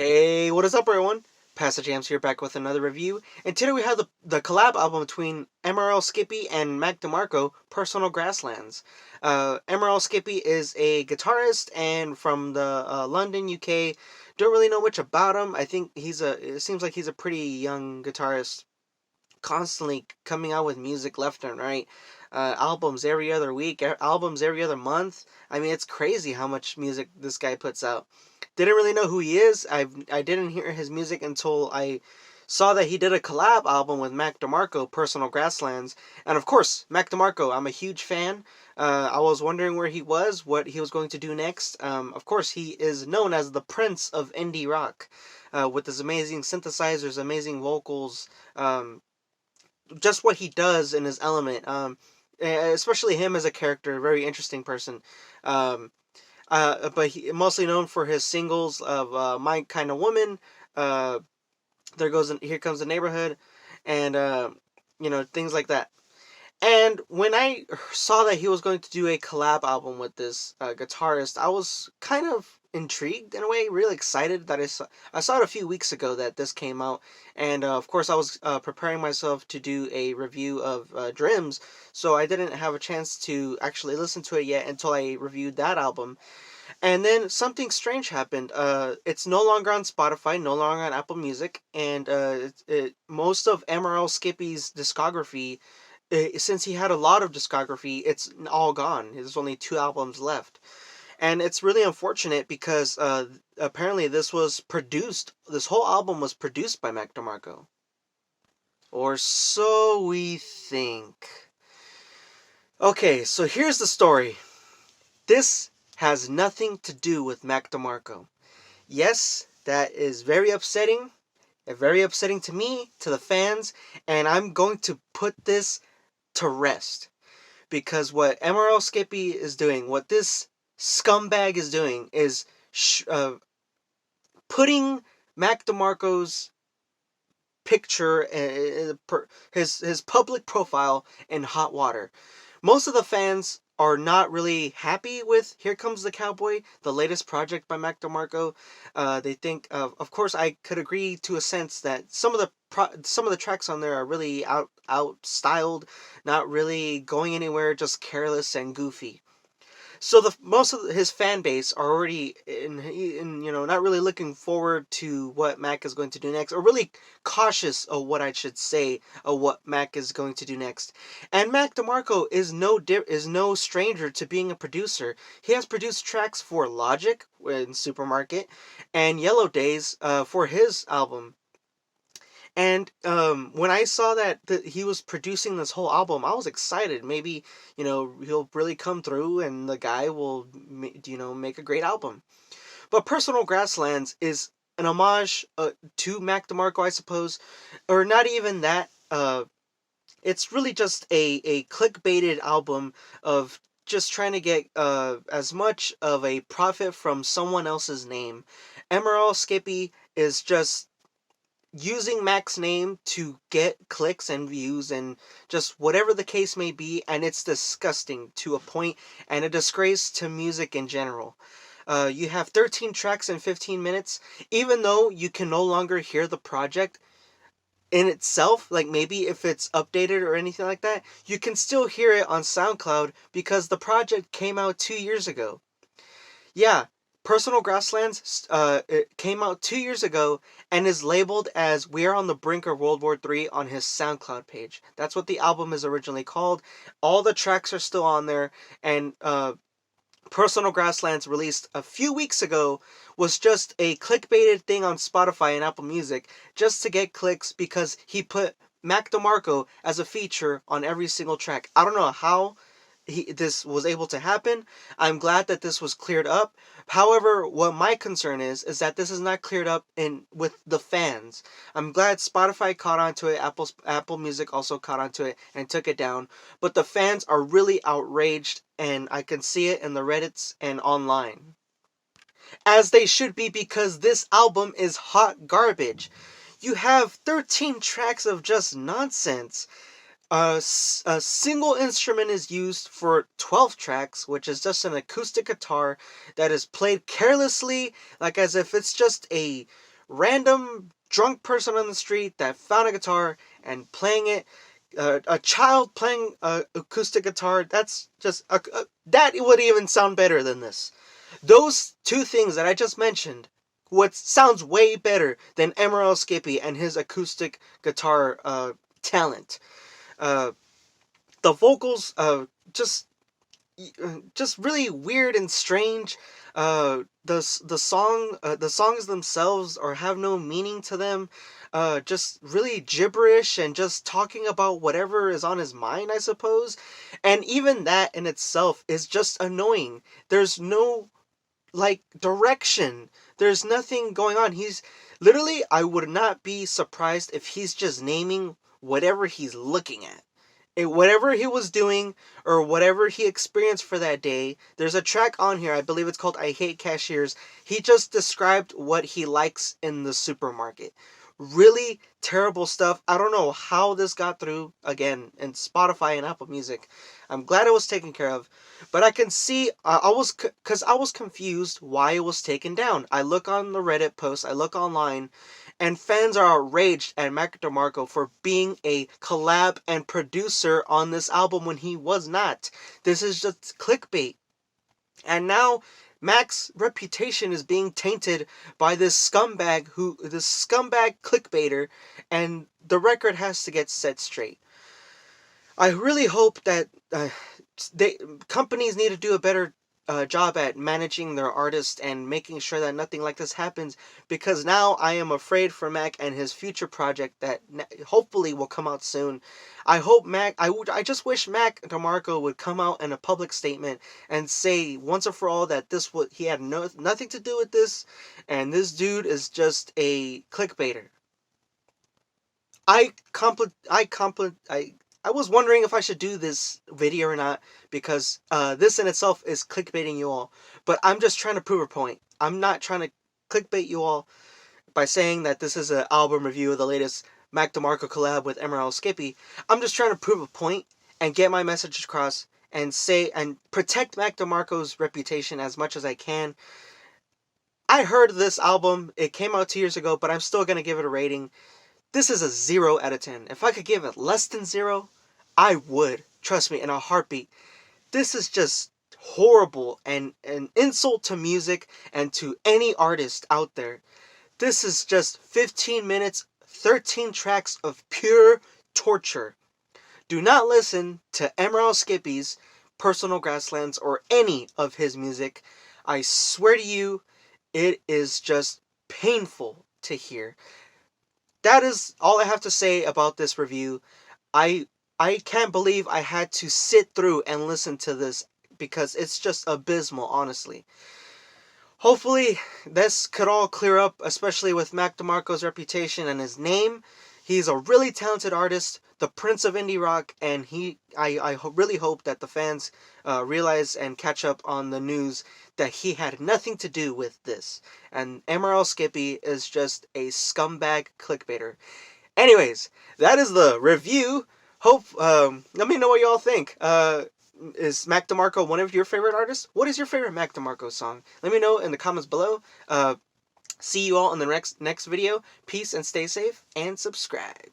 Hey, what is up, everyone? Pastor JAMZ here, back with another review. And today we have the collab album between MRL Skippy and Mac DeMarco, Personal Grasslands. MRL Skippy is a guitarist and from the London, UK. Don't really know much about him. I think it seems like he's a pretty young guitarist, constantly coming out with music left and right. Albums every other week, albums every other month. I mean, it's crazy how much music this guy puts out. Didn't really know who he is. I didn't hear his music until I saw that he did a collab album with Mac DeMarco, Personal Grasslands. And of course, Mac DeMarco, I'm a huge fan. I was wondering where he was, what he was going to do next. Of course, he is known as the Prince of Indie Rock, with his amazing synthesizers, amazing vocals, just what he does in his element. Especially him as a character, very interesting person. But he mostly known for his singles of "My Kind of Woman," uh, "Here Comes the Neighborhood," and things like that. And when I saw that he was going to do a collab album with this guitarist, I was kind of intrigued in a way, really excited that I saw it a few weeks ago that this came out, and of course I was preparing myself to do a review of JAMZ, so I didn't have a chance to actually listen to it yet until I reviewed that album. And then something strange happened. It's no longer on Spotify, no longer on Apple Music, and most of MRL Skippy's discography, since he had a lot of discography, it's all gone. There's only 2 albums left. And it's really unfortunate because apparently this whole album was produced by Mac DeMarco. Or so we think. Okay, so here's the story. This has nothing to do with Mac DeMarco. Yes, that is very upsetting to me, to the fans, and I'm going to put this to rest. Because what MRL Skippy is doing, what this scumbag is doing, is putting Mac DeMarco's picture, his public profile, in hot water. Most of the fans are not really happy with "Here Comes the Cowboy," the latest project by Mac DeMarco. They think, of course, I could agree to a sense that some of the tracks on there are really out styled, not really going anywhere, just careless and goofy. So most of his fan base are already not really looking forward to what Mac is going to do next, or really cautious of what I should say of what Mac is going to do next. And Mac DeMarco is no stranger to being a producer. He has produced tracks for Logic in Supermarket and Yellow Days for his album. And when I saw that he was producing this whole album, I was excited. Maybe, he'll really come through and the guy will, make a great album. But Personal Grasslands is an homage to Mac DeMarco, I suppose. Or not even that. It's really just a clickbaited album of just trying to get as much of a profit from someone else's name. MRL Skippy is just using Mac's name to get clicks and views and just whatever the case may be, and it's disgusting to a point and a disgrace to music in general. You have 13 tracks in 15 minutes, even though you can no longer hear the project in itself, like maybe if it's updated or anything like that, you can still hear it on SoundCloud because the project came out 2 years ago. Yeah, Personal Grasslands it came out 2 years ago and is labeled as "We Are on the Brink of World War III" on his SoundCloud page. That's what the album is originally called. All the tracks are still on there, and Personal Grasslands, released a few weeks ago, was just a clickbaited thing on Spotify and Apple Music just to get clicks because he put Mac DeMarco as a feature on every single track. I don't know how this was able to happen. I'm glad that this was cleared up. However, what my concern is that this is not cleared up with the fans. I'm glad Spotify caught onto it, Apple Music also caught onto it and took it down, but the fans are really outraged, and I can see it in the Reddits and online. As they should be, because this album is hot garbage. You have 13 tracks of just nonsense. A single instrument is used for 12 tracks, which is just an acoustic guitar that is played carelessly, like as if it's just a random drunk person on the street that found a guitar and playing it. A child playing acoustic guitar. That's just that would even sound better than this. Those two things that I just mentioned, what sounds way better than MRL Skippy and his acoustic guitar talent. Uh, the vocals, just really weird and strange. The songs themselves or have no meaning to them. Just really gibberish and just talking about whatever is on his mind, I suppose. And even that in itself is just annoying. There's no like direction. There's nothing going on. He's literally, I would not be surprised if he's just naming whatever he's looking at. Whatever he was doing or whatever he experienced for that day. There's a track on here, I believe it's called I Hate Cashiers. He just described what he likes in the supermarket. Really terrible stuff. I don't know how this got through, again, in Spotify and Apple Music. I'm glad it was taken care of. But I can see, I was confused why it was taken down. I look on the Reddit post, I look online, and fans are outraged at Mac DeMarco for being a collab and producer on this album when he was not. This is just clickbait. And now Mac's reputation is being tainted by this scumbag clickbaiter, and the record has to get set straight. I really hope that companies need to do a better job at managing their artists and making sure that nothing like this happens, because now I am afraid for Mac and his future project that hopefully will come out soon. I hope I just wish Mac DeMarco would come out in a public statement and say once and for all that he had nothing to do with this, and this dude is just a clickbaiter. I was wondering if I should do this video or not, because this in itself is clickbaiting you all. But I'm just trying to prove a point. I'm not trying to clickbait you all by saying that this is an album review of the latest Mac DeMarco collab with MRL Skippy. I'm just trying to prove a point and get my message across and protect Mac DeMarco's reputation as much as I can. I heard this album. It came out 2 years ago, but I'm still going to give it a rating. This is a 0 out of 10. If I could give it less than 0, I would. Trust me, in a heartbeat. This is just horrible and an insult to music and to any artist out there. This is just 15 minutes, 13 tracks of pure torture. Do not listen to MRL Skippy's Personal Grasslands or any of his music. I swear to you, it is just painful to hear. That is all I have to say about this review. I can't believe I had to sit through and listen to this, because it's just abysmal, honestly. Hopefully this could all clear up, especially with Mac DeMarco's reputation and his name. He's a really talented artist, the Prince of Indie Rock, and I really hope that the fans realize and catch up on the news that he had nothing to do with this. And MRL Skippy is just a scumbag clickbaiter. Anyways, that is the review. Let me know what y'all think. Is Mac DeMarco one of your favorite artists? What is your favorite Mac DeMarco song? Let me know in the comments below. See you all in the next video. Peace and stay safe and subscribe.